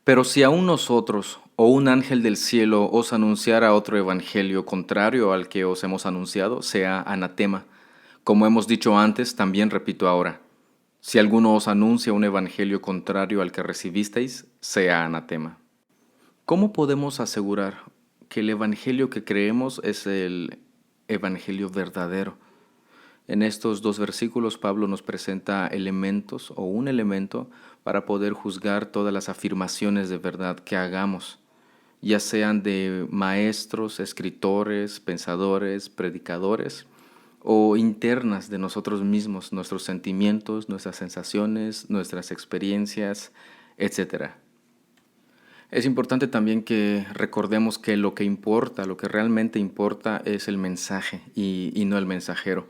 Pero si aún nosotros o un ángel del cielo os anunciara otro evangelio contrario al que os hemos anunciado, sea anatema. Como hemos dicho antes, también repito ahora. Si alguno os anuncia un evangelio contrario al que recibisteis, sea anatema. ¿Cómo podemos asegurar que el evangelio que creemos es el evangelio verdadero? En estos dos versículos Pablo nos presenta elementos o un elemento para poder juzgar todas las afirmaciones de verdad que hagamos, ya sean de maestros, escritores, pensadores, predicadores o internas de nosotros mismos, nuestros sentimientos, nuestras sensaciones, nuestras experiencias, etcétera. Es importante también que recordemos que lo que importa, lo que realmente importa es el mensaje y no el mensajero.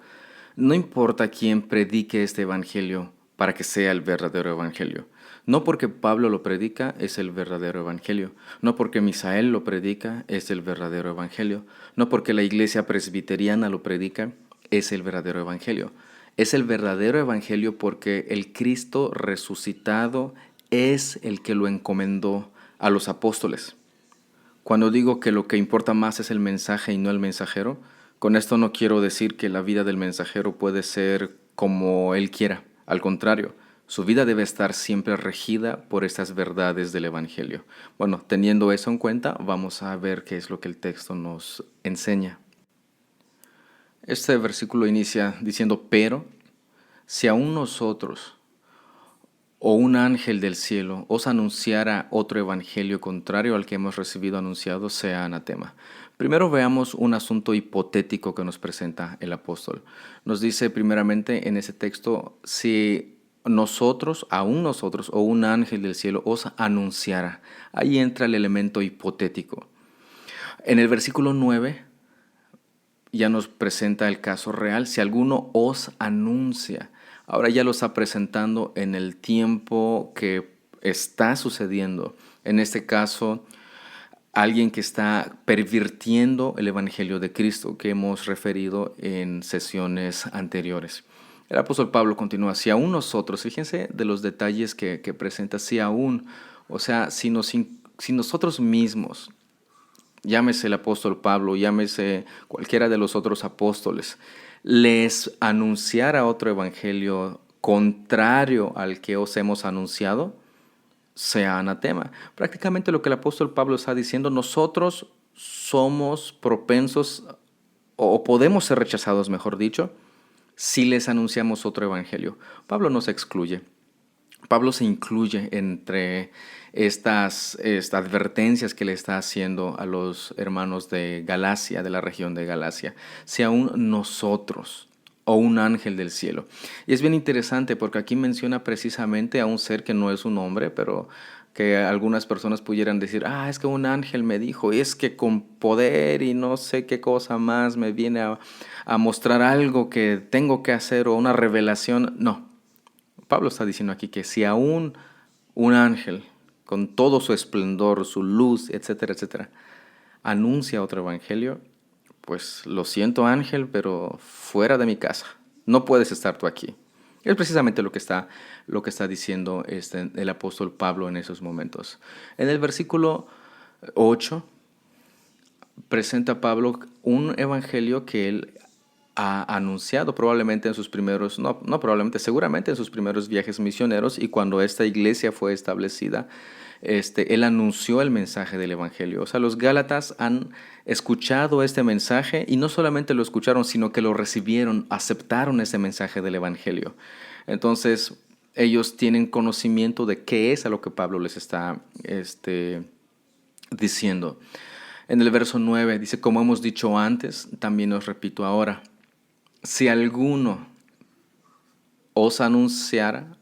No importa quién predique este evangelio para que sea el verdadero evangelio. No porque Pablo lo predica es el verdadero evangelio. No porque Misael lo predica es el verdadero evangelio. No porque la iglesia presbiteriana lo predica es el verdadero evangelio. Es el verdadero evangelio porque el Cristo resucitado es el que lo encomendó a los apóstoles. Cuando digo que lo que importa más es el mensaje y no el mensajero, con esto no quiero decir que la vida del mensajero puede ser como él quiera. Al contrario, su vida debe estar siempre regida por estas verdades del Evangelio. Bueno, teniendo eso en cuenta, vamos a ver qué es lo que el texto nos enseña. Este versículo inicia diciendo, pero si aún nosotros o un ángel del cielo os anunciara otro evangelio contrario al que hemos recibido anunciado, sea anatema. Primero veamos un asunto hipotético que nos presenta el apóstol. Nos dice primeramente en ese texto, si nosotros, aún nosotros, o un ángel del cielo os anunciara. Ahí entra el elemento hipotético. En el versículo 9 ya nos presenta el caso real. Si alguno os anuncia, ahora ya lo está presentando en el tiempo que está sucediendo. En este caso, alguien que está pervirtiendo el Evangelio de Cristo que hemos referido en sesiones anteriores. El apóstol Pablo continúa, si aún nosotros, fíjense de los detalles que presenta, si aún, o sea, si nosotros mismos, llámese el apóstol Pablo, llámese cualquiera de los otros apóstoles, les anunciara otro evangelio contrario al que os hemos anunciado, sea anatema. Prácticamente lo que el apóstol Pablo está diciendo, nosotros somos propensos o podemos ser rechazados, mejor dicho, si les anunciamos otro evangelio. Pablo no se excluye. Pablo se incluye entre estas advertencias que le está haciendo a los hermanos de Galacia, de la región de Galacia. Si aún nosotros o un ángel del cielo. Y es bien interesante porque aquí menciona precisamente a un ser que no es un hombre, pero que algunas personas pudieran decir, es que un ángel me dijo, es que con poder y no sé qué cosa más me viene a mostrar algo que tengo que hacer o una revelación. No, Pablo está diciendo aquí que si aún un ángel, con todo su esplendor, su luz, etcétera, etcétera, anuncia otro evangelio, pues lo siento ángel, pero fuera de mi casa. No puedes estar tú aquí. Es precisamente lo que está diciendo el apóstol Pablo en esos momentos. En el versículo 8 presenta Pablo un evangelio que él ha anunciado probablemente en sus primeros, no probablemente, seguramente en sus primeros viajes misioneros, y cuando esta iglesia fue establecida, él anunció el mensaje del evangelio. O sea, los gálatas han escuchado este mensaje y no solamente lo escucharon, sino que lo recibieron, aceptaron ese mensaje del evangelio. Entonces, ellos tienen conocimiento de qué es a lo que Pablo les está diciendo. En el verso 9 dice, como hemos dicho antes, también os repito ahora, si alguno os anuncia,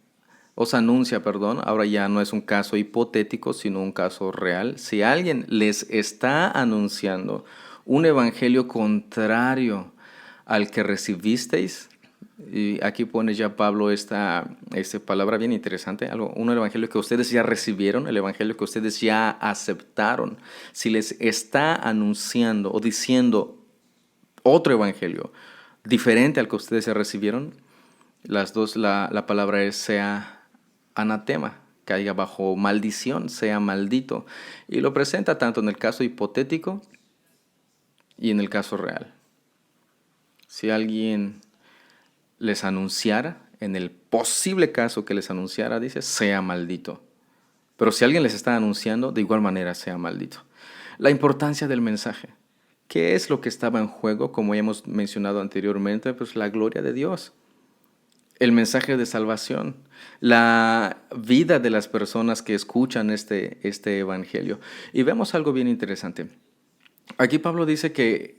ahora ya no es un caso hipotético, sino un caso real. Si alguien les está anunciando un evangelio contrario al que recibisteis, y aquí pone ya Pablo esta palabra bien interesante, un evangelio que ustedes ya recibieron, el evangelio que ustedes ya aceptaron. Si les está anunciando o diciendo otro evangelio diferente al que ustedes ya recibieron, la palabra es sea anatema. caiga bajo maldición, sea maldito. Y lo presenta tanto en el caso hipotético y en el caso real. Si alguien les anunciara, en el posible caso que les anunciara, dice, sea maldito. Pero si alguien les está anunciando, de igual manera sea maldito. La importancia del mensaje. ¿Qué es lo que estaba en juego? Como ya hemos mencionado anteriormente, pues la gloria de Dios. El mensaje de salvación, la vida de las personas que escuchan este evangelio. Y vemos algo bien interesante. Aquí Pablo dice que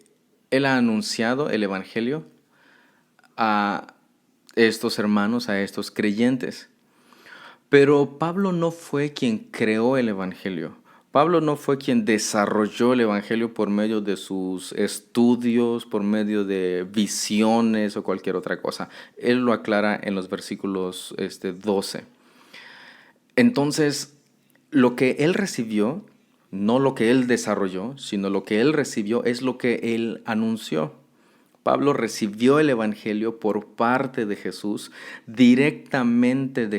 él ha anunciado el evangelio a estos hermanos, a estos creyentes. Pero Pablo no fue quien creó el evangelio. Pablo no fue quien desarrolló el evangelio por medio de sus estudios, por medio de visiones o cualquier otra cosa. Él lo aclara en los versículos 12. Entonces, lo que él recibió, no lo que él desarrolló, sino lo que él recibió es lo que él anunció. Pablo recibió el evangelio por parte de Jesús, directamente de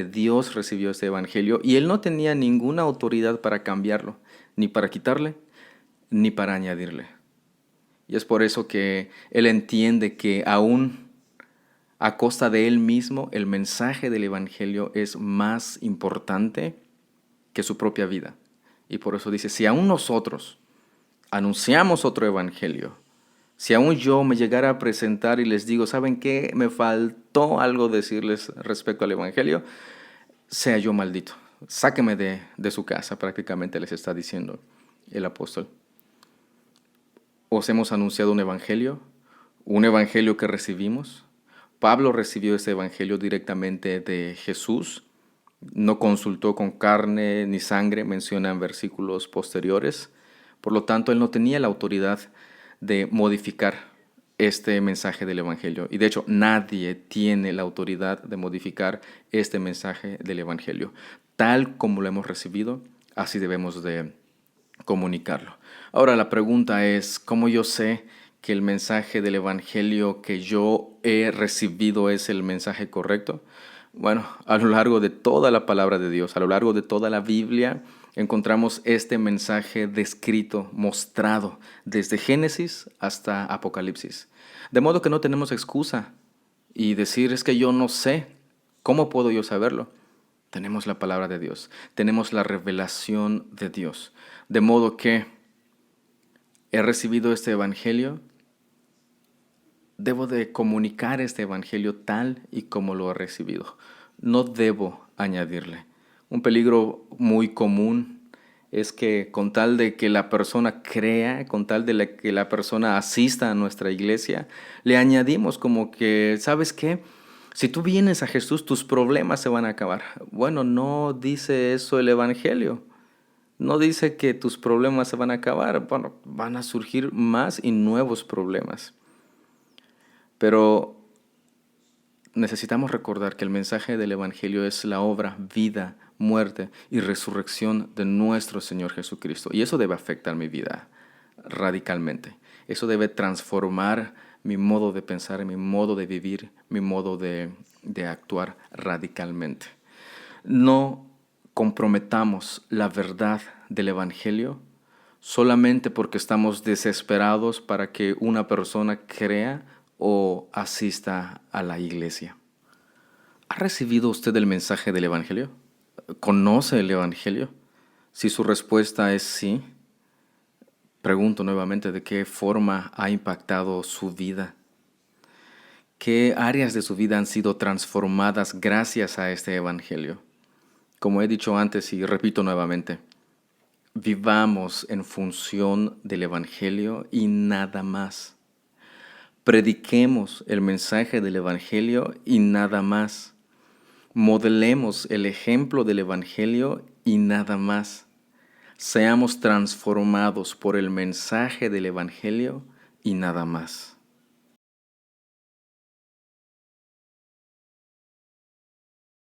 Dios recibió este evangelio y él no tenía ninguna autoridad para cambiarlo, ni para quitarle, ni para añadirle. Y es por eso que él entiende que aún a costa de él mismo, el mensaje del evangelio es más importante que su propia vida. Y por eso dice, si aún nosotros anunciamos otro evangelio, si aún yo me llegara a presentar y les digo, ¿saben qué? Me faltó algo decirles respecto al evangelio, sea yo maldito. Sáqueme de su casa, prácticamente les está diciendo el apóstol. Os hemos anunciado un evangelio que recibimos. Pablo recibió ese evangelio directamente de Jesús. No consultó con carne ni sangre, menciona en versículos posteriores. Por lo tanto, él no tenía la autoridad de modificar este mensaje del evangelio. Y de hecho, nadie tiene la autoridad de modificar este mensaje del evangelio. Tal como lo hemos recibido, así debemos de comunicarlo. Ahora la pregunta es, ¿cómo yo sé que el mensaje del evangelio que yo he recibido es el mensaje correcto? Bueno, a lo largo de toda la palabra de Dios, a lo largo de toda la Biblia, encontramos este mensaje descrito, mostrado, desde Génesis hasta Apocalipsis. De modo que no tenemos excusa y decir, es que yo no sé, ¿cómo puedo yo saberlo? Tenemos la palabra de Dios, tenemos la revelación de Dios. De modo que he recibido este evangelio, debo de comunicar este evangelio tal y como lo he recibido. No debo añadirle. Un peligro muy común es que con tal de que la persona crea, con tal de que la persona asista a nuestra iglesia, le añadimos como que, ¿sabes qué? Si tú vienes a Jesús, tus problemas se van a acabar. Bueno, no dice eso el evangelio. No dice que tus problemas se van a acabar. Bueno, van a surgir más y nuevos problemas. Pero necesitamos recordar que el mensaje del evangelio es la obra, vida, muerte y resurrección de nuestro Señor Jesucristo. Y eso debe afectar mi vida radicalmente. Eso debe transformar mi modo de pensar, mi modo de vivir, mi modo de actuar radicalmente. No comprometamos la verdad del evangelio solamente porque estamos desesperados para que una persona crea o asista a la iglesia. ¿Ha recibido usted el mensaje del evangelio? ¿Conoce el evangelio? Si su respuesta es sí, pregunto nuevamente de qué forma ha impactado su vida. ¿Qué áreas de su vida han sido transformadas gracias a este evangelio? Como he dicho antes y repito nuevamente, vivamos en función del evangelio y nada más. Prediquemos el mensaje del evangelio y nada más. Modelemos el ejemplo del evangelio y nada más. Seamos transformados por el mensaje del evangelio y nada más.